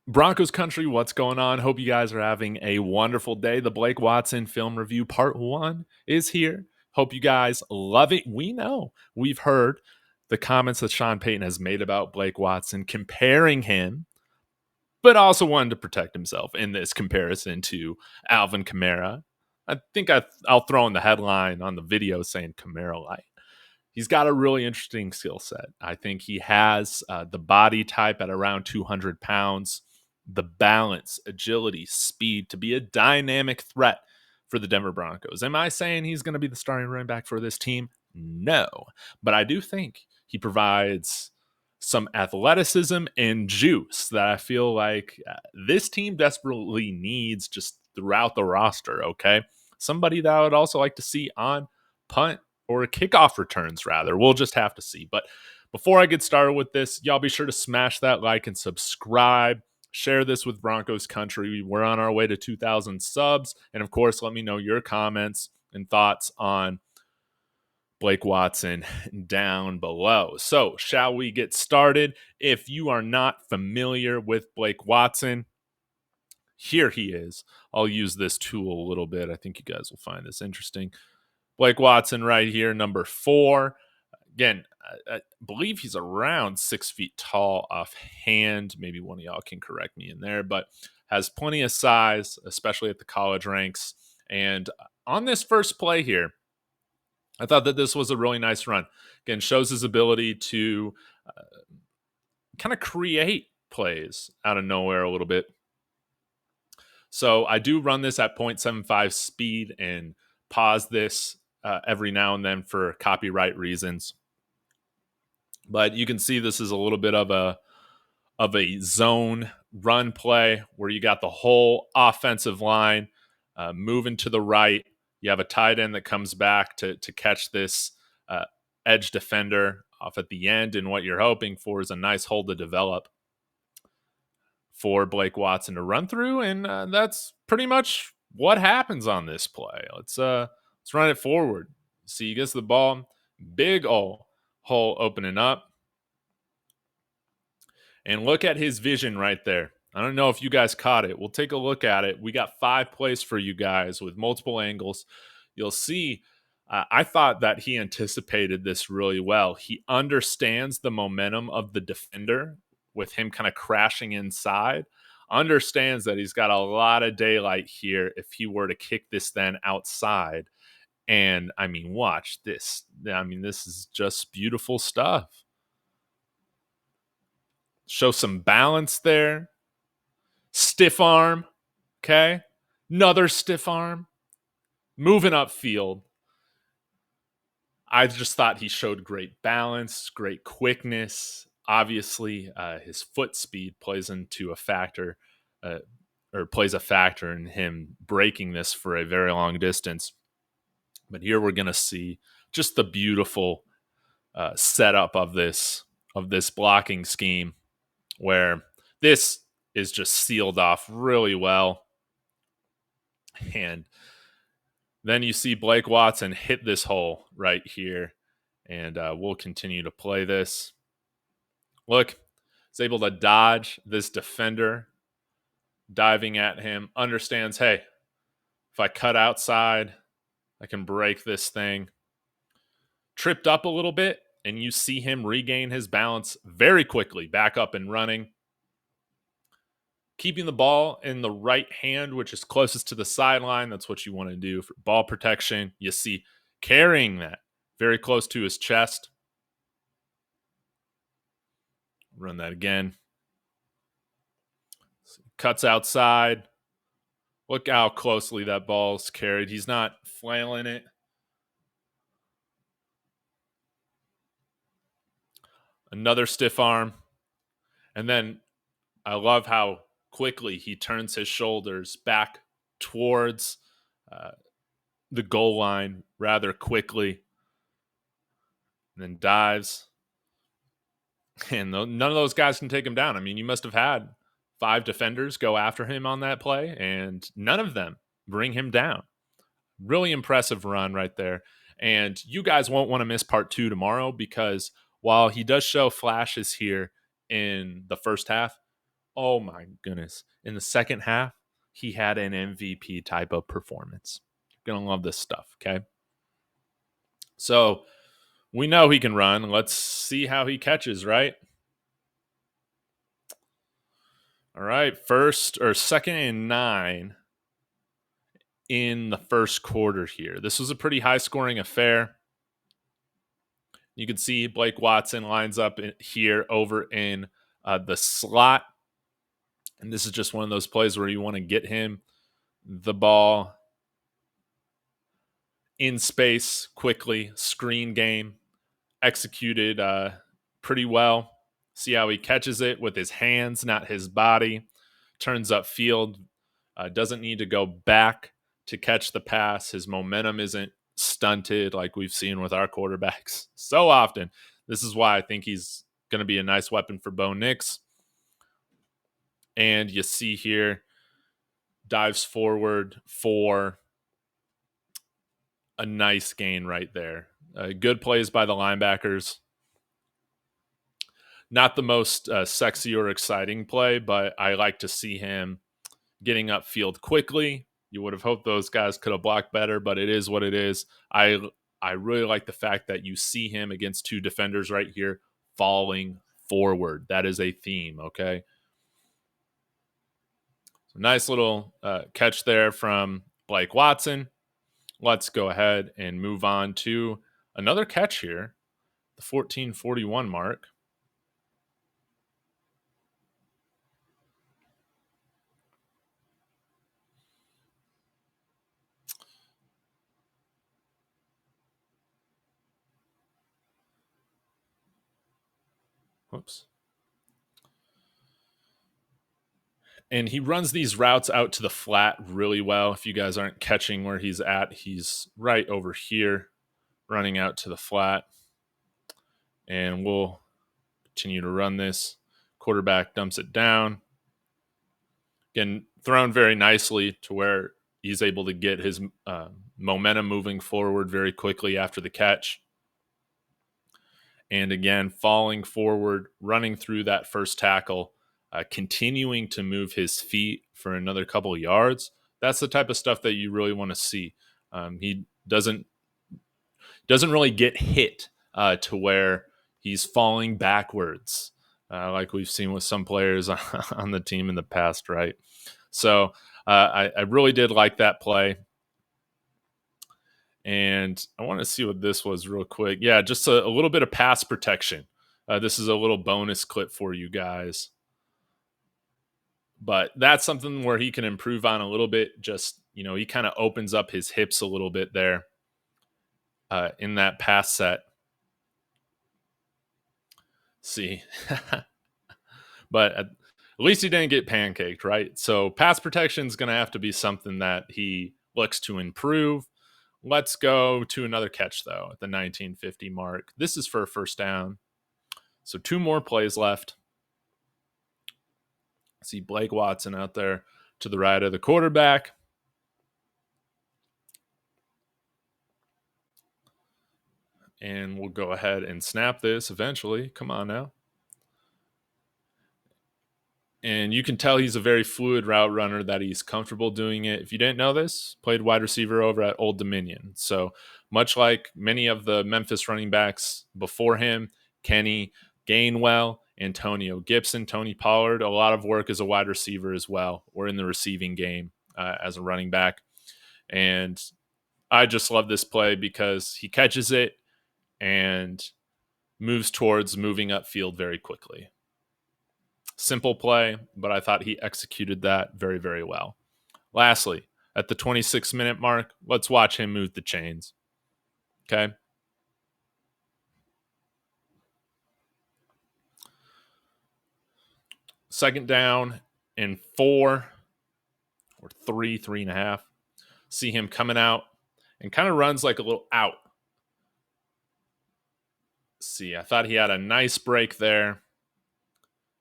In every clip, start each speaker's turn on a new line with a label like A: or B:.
A: Broncos country, what's going on? Hope you guys are having a wonderful day. The Blake Watson film review part 1 is here. Hope you guys love it. We know we've heard the comments that Sean Payton has made about Blake Watson, comparing him, but also wanted to protect himself in this comparison to Alvin Kamara. I think I'll throw in the headline on the video saying Kamara light. He's got a really interesting skill set. I think he has the body type at around 200 pounds, the balance, agility, speed to be a dynamic threat for the Denver Broncos. Am I saying he's going to be the starting running back for this team? No. But I do think he provides some athleticism and juice that I feel like this team desperately needs just throughout the roster, okay? Somebody that I would also like to see on punt or kickoff returns, rather. We'll just have to see. But before I get started with this, y'all be sure to smash that like and subscribe. Share this with Broncos country. We're on our way to 2,000 subs. And of course, let me know your comments and thoughts on Blake Watson down below. So, shall we get started? If you are not familiar with Blake Watson, here he is. I'll use this tool a little bit. I think you guys will find this interesting. Blake Watson right here, number 4. Again, I believe he's around 6 feet tall offhand. Maybe one of y'all can correct me in there, but has plenty of size, especially at the college ranks. And on this first play here, I thought that this was a really nice run. Again, shows his ability to kind of create plays out of nowhere a little bit. So I do run this at 0.75 speed and pause this every now and then for copyright reasons. But you can see this is a little bit of a zone run play where you got the whole offensive line moving to the right. You have a tight end that comes back to catch this edge defender off at the end. And what you're hoping for is a nice hole to develop for Blake Watson to run through. And that's pretty much what happens on this play. Let's run it forward. See, he gets the ball, big hole opening up. And look at his vision right there. I don't know if you guys caught it. We'll take a look at it. We got 5 plays for you guys with multiple angles. You'll see, I thought that he anticipated this really well. He understands the momentum of the defender with him kind of crashing inside, understands that he's got a lot of daylight here if he were to kick this then outside. And, I mean, watch this. I mean, this is just beautiful stuff. Show some balance there. Stiff arm. Okay. Another stiff arm. Moving upfield. I just thought he showed great balance, great quickness. Obviously, his foot speed plays into a factor, or plays a factor in him breaking this for a very long distance. But here we're going to see just the beautiful setup of this blocking scheme, where this is just sealed off really well. And then you see Blake Watson hit this hole right here. And we'll continue to play this. Look, he's able to dodge this defender diving at him. Understands, hey, if I cut outside, I can break this thing. Tripped up a little bit, and you see him regain his balance very quickly, back up and running. Keeping the ball in the right hand, which is closest to the sideline. That's what you want to do for ball protection. You see carrying that very close to his chest. Run that again. Cuts outside. Look how closely that ball's carried. He's not flailing it. Another stiff arm. And then I love how quickly he turns his shoulders back towards the goal line rather quickly. And then dives. And none of those guys can take him down. I mean, you must have had 5 defenders go after him on that play, and none of them bring him down. Really impressive run right there. And you guys won't want to miss part 2 tomorrow, because while he does show flashes here in the first half, Oh my goodness. In the second half, he had an MVP type of performance. You're going to love this stuff, okay? So we know he can run. Let's see how he catches, right? All right. Second and 9 in the first quarter here. This was a pretty high scoring affair. You can see Blake Watson lines up here over in the slot. And this is just one of those plays where you want to get him the ball in space quickly, screen game, executed pretty well. See how he catches it with his hands, not his body. Turns upfield, doesn't need to go back to catch the pass. His momentum isn't stunted like we've seen with our quarterbacks so often. This is why I think he's going to be a nice weapon for Bo Nix. And you see here, dives forward for a nice gain right there. Good plays by the linebackers. Not the most sexy or exciting play, but I like to see him getting upfield quickly. You would have hoped those guys could have blocked better, but it is what it is. I really like the fact that you see him against two defenders right here falling forward. That is a theme, okay? So nice little catch there from Blake Watson. Let's go ahead and move on to another catch here, the 14:41 mark. Whoops. And he runs these routes out to the flat really well. If you guys aren't catching where he's at, he's right over here running out to the flat. And we'll continue to run this. Quarterback dumps it down. Again, thrown very nicely to where he's able to get his momentum moving forward very quickly after the catch. And again, falling forward, running through that first tackle, continuing to move his feet for another couple of yards. That's the type of stuff that you really want to see. He doesn't really get hit to where he's falling backwards, like we've seen with some players on the team in the past, right? So I really did like that play. And I want to see what this was real quick. Yeah, just a little bit of pass protection. This is a little bonus clip for you guys. But that's something where he can improve on a little bit. Just, he kind of opens up his hips a little bit there in that pass set. See. But at least he didn't get pancaked, right? So pass protection is going to have to be something that he looks to improve. Let's go to another catch, though, at the 1950 mark. This is for a first down. So 2 more plays left. See Blake Watson out there to the right of the quarterback. And we'll go ahead and snap this eventually. Come on now. And you can tell he's a very fluid route runner, that he's comfortable doing it. If you didn't know this, played wide receiver over at Old Dominion. So much like many of the Memphis running backs before him, Kenny Gainwell, Antonio Gibson, Tony Pollard, a lot of work as a wide receiver as well, or in the receiving game as a running back. And I just love this play because he catches it and moves towards moving upfield very quickly. Simple play, but I thought he executed that very, very well. Lastly, at the 26-minute mark, let's watch him move the chains. Okay. Second down and 4 or 3.5. See him coming out and kind of runs like a little out. See, I thought he had a nice break there.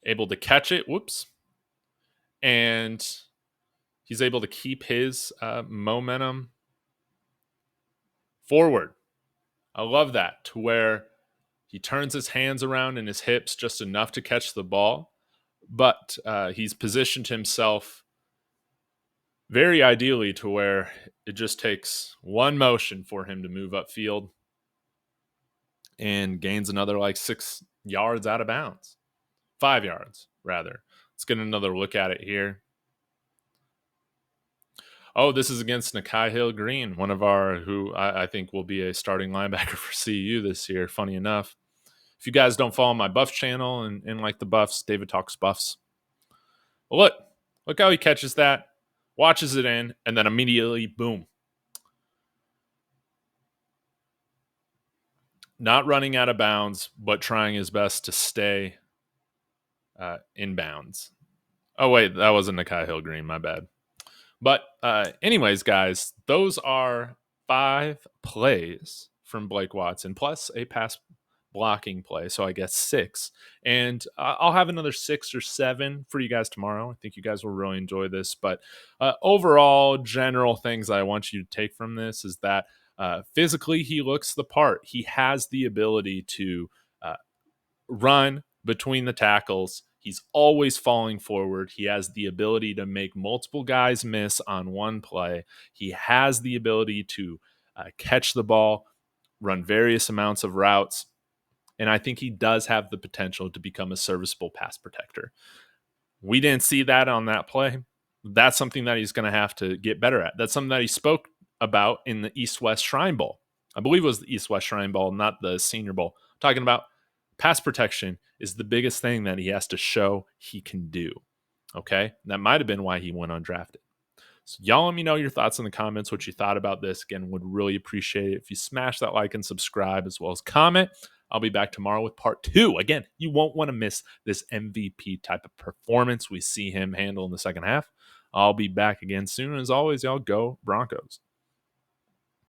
A: Able to catch it. Whoops. And he's able to keep his momentum forward. I love that, to where he turns his hands around and his hips just enough to catch the ball, But he's positioned himself very ideally to where it just takes one motion for him to move upfield and gains another like 6 yards out of bounds. 5 yards, rather. Let's get another look at it here. Oh, this is against Nakai Hill Green, one of our who I think will be a starting linebacker for CU this year. Funny enough, if you guys don't follow my Buffs channel and like the Buffs, David Talks Buffs. Well, look how he catches that, watches it in, and then immediately, boom. Not running out of bounds, but trying his best to stay in bounds. Oh, wait, that wasn't Nakai Hill Green, my bad. But anyways, guys, those are 5 plays from Blake Watson, plus a pass blocking play. So I guess 6. And I'll have another 6 or 7 for you guys tomorrow. I think you guys will really enjoy this. But overall, general things I want you to take from this is that physically he looks the part. He has the ability to run between the tackles. He's always falling forward. He has the ability to make multiple guys miss on one play. He has the ability to catch the ball, run various amounts of routes. And I think he does have the potential to become a serviceable pass protector. We didn't see that on that play. That's something that he's going to have to get better at. That's something that he spoke about in the East-West Shrine Bowl. I believe it was the East-West Shrine Bowl, not the Senior Bowl. Talking about pass protection is the biggest thing that he has to show he can do. Okay? That might have been why he went undrafted. So y'all let me know your thoughts in the comments, what you thought about this. Again, would really appreciate it if you smash that like and subscribe as well as comment. I'll be back tomorrow with part 2. Again, you won't want to miss this MVP type of performance we see him handle in the second half. I'll be back again soon. As always, y'all, go Broncos.